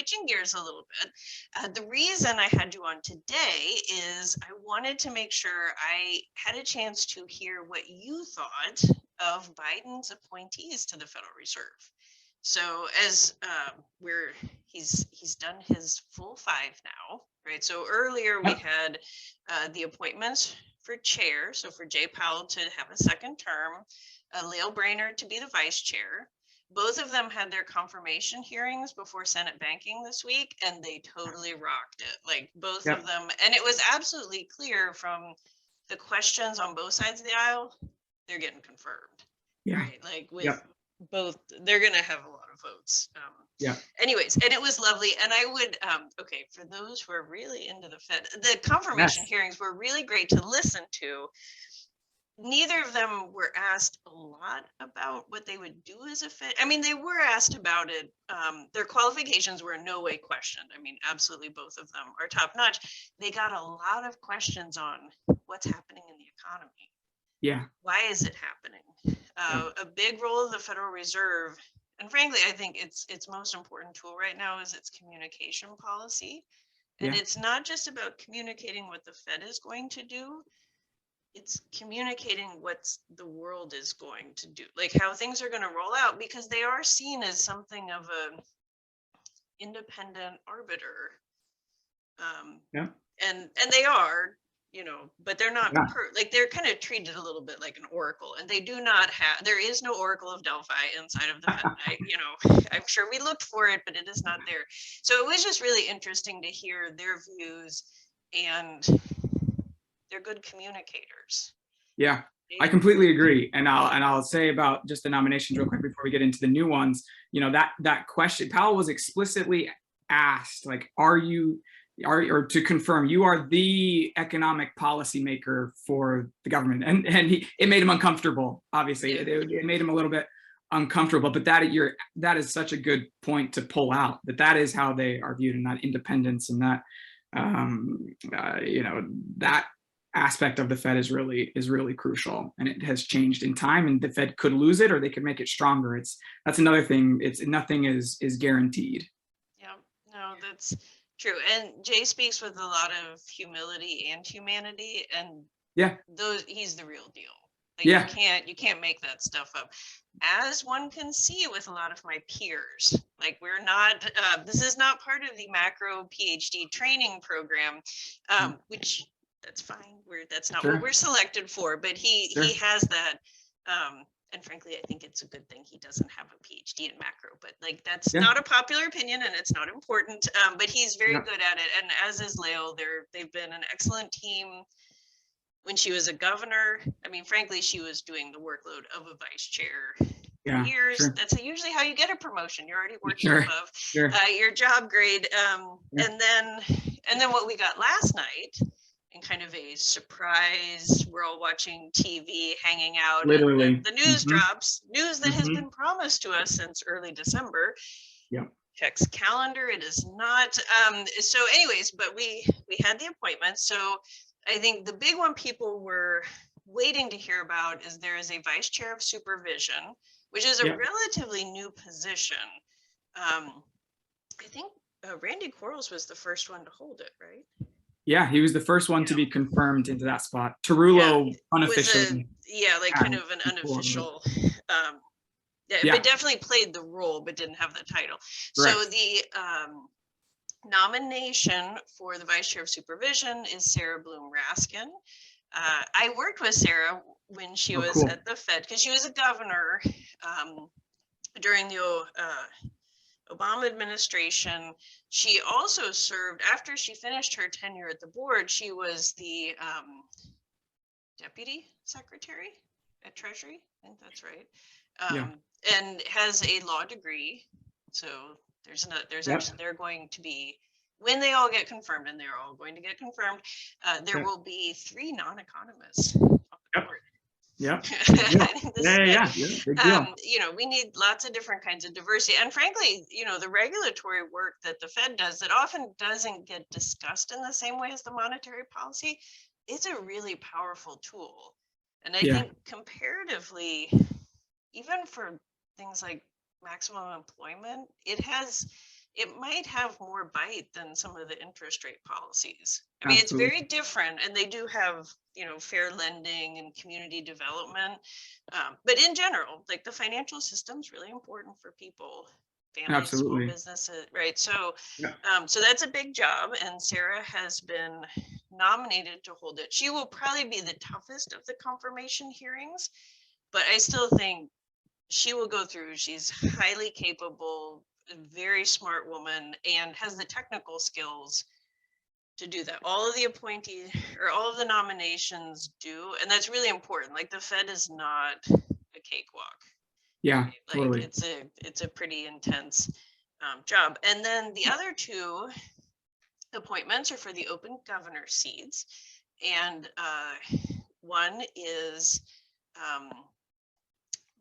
switching gears a little bit, the reason I had you on today is I wanted to make sure I had a chance to hear what you thought of Biden's appointees to the Federal Reserve. So as he's done his full 5 now, right? So earlier we had the appointments for chair. So for Jay Powell to have a second term, Lael Brainerd to be the vice chair. Both of them had their confirmation hearings before Senate banking this week, and they totally rocked it. Like both of them. And it was absolutely clear from the questions on both sides of the aisle, they're getting confirmed. Right? Like with both, they're going to have a lot of votes. Anyways, and it was lovely. And I would, okay, for those who are really into the Fed, the confirmation hearings were really great to listen to. Neither of them were asked a lot about what they would do as a Fed. I mean, they were asked about it. Their qualifications were in no way questioned. I mean, absolutely both of them are top notch. They got a lot of questions on what's happening in the economy. Why is it happening? A big role of the Federal Reserve, and frankly, I think its most important tool right now is its communication policy. And it's not just about communicating what the Fed is going to do. It's communicating what the world is going to do, like how things are going to roll out, because they are seen as something of a independent arbiter. And they are, but they're not like they're kind of treated a little bit like an oracle, and they do not have. There is no Oracle of Delphi inside of the Fed. I'm sure we looked for it, but it is not there. So it was just really interesting to hear their views, and they're good communicators. I completely agree. And I'll say about just the nominations real quick before we get into the new ones. That question, Powell was explicitly asked, like, or to confirm you are the economic policymaker for the government, and it made him uncomfortable. Obviously, it made him a little bit uncomfortable. But that is such a good point to pull out. That is how they are viewed, and that independence and that that aspect of the Fed is really crucial, and it has changed in time, and the Fed could lose it or they could make it stronger. That's another thing. Nothing is guaranteed. No, that's true. And Jay speaks with a lot of humility and humanity, and he's the real deal. Like you can't make that stuff up. As one can see with a lot of my peers, like we're not, this is not part of the macro PhD training program, which that's fine. That's not what we're selected for, but he has that. And frankly, I think it's a good thing he doesn't have a PhD in macro, but like that's not a popular opinion, and it's not important. But he's very good at it, and as is Lael. They've been an excellent team. When she was a governor, I mean, frankly, she was doing the workload of a vice chair for years. That's usually how you get a promotion. You're already working above your job grade. And then what we got last night, in kind of a surprise, we're all watching TV, hanging out. Literally, the news drops, news that has been promised to us since early December. Checks calendar. It is not. So, anyways, but we had the appointment. So, I think the big one people were waiting to hear about is there is a vice chair of supervision, which is a relatively new position. I think Randy Quarles was the first one to hold it, right? Yeah, he was the first one to be confirmed into that spot. Tarullo unofficially. Kind of an unofficial. But definitely played the role, but didn't have the title. Correct. So the nomination for the vice chair of supervision is Sarah Bloom Raskin. I worked with Sarah when she was at the Fed, because she was a governor during the Obama administration. She also served, after she finished her tenure at the board, she was the deputy secretary at Treasury. I think that's right. And has a law degree. So actually, they're going to be, when they all get confirmed, and they're all going to get confirmed, there will be 3 non-economists on the board. Big deal. We need lots of different kinds of diversity, and frankly, the regulatory work that the Fed does that often doesn't get discussed in the same way as the monetary policy, it's a really powerful tool. And I think comparatively, even for things like maximum employment, it has it might have more bite than some of the interest rate policies. I mean, Absolutely. it's very different, and they do have, fair lending and community development. But in general, like the financial system's really important for people, families, small Absolutely. businesses, right? So, Yeah. so that's a big job, and Sarah has been nominated to hold it. She will probably be the toughest of the confirmation hearings, but I still think she will go through. She's highly capable, a very smart woman, and has the technical skills to do that. All of the appointees or all of the nominations do, and that's really important. Like the Fed is not a cakewalk. Yeah, Right? Like totally. it's a pretty intense job. And then the other two appointments are for the open governor seats, and one is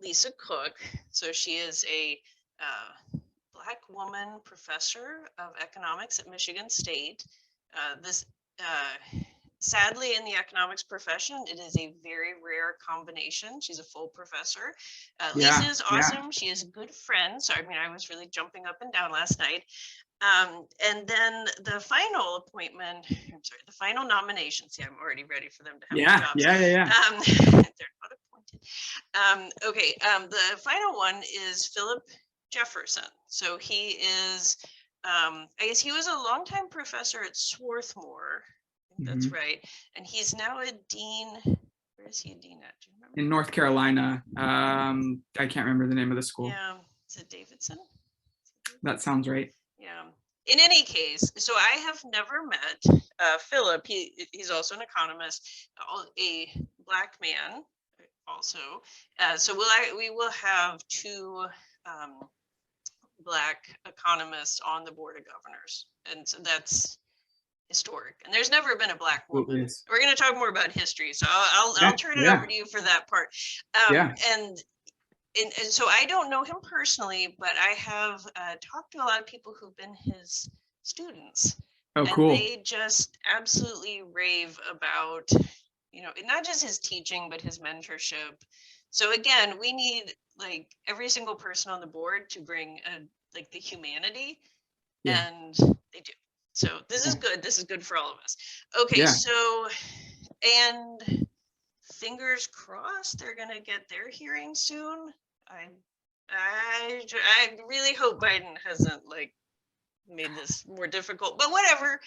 Lisa Cook. So she is a Black woman professor of economics at Michigan State. This sadly, in the economics profession, it is a very rare combination. She's a full professor. Yeah, Lisa is awesome. She is a good friend. So, I mean, I was really jumping up and down last night. And then the final appointment, I'm sorry, the final nomination. See, I'm already ready for them to have yeah, jobs. yeah. They're not appointed. Okay, the final one is Philip Jefferson. So he is, I guess he was a longtime professor at Swarthmore. I think that's right. And he's now a dean. Where is he a dean at? Do you remember? In North Carolina. I can't remember the name of the school. Yeah, is it Davidson? That sounds right. Yeah. In any case, so I have never met Philip. He's also an economist, a Black man also. So we will have two Black economists on the board of governors, and so that's historic. And there's never been a Black woman. We're going to talk more about history, so I'll turn it over to you for that part. And so I don't know him personally, but I have talked to a lot of people who've been his students. Oh, and cool. They just absolutely rave about, not just his teaching, but his mentorship. So again, we need like every single person on the board to bring like the humanity, and they do. So this is good. This is good for all of us. Okay, so, and fingers crossed, they're gonna get their hearing soon. I really hope Biden hasn't like made this more difficult, but whatever.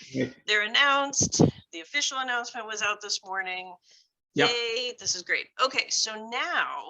They're announced. The official announcement was out this morning. Yay, this is great. Okay, so now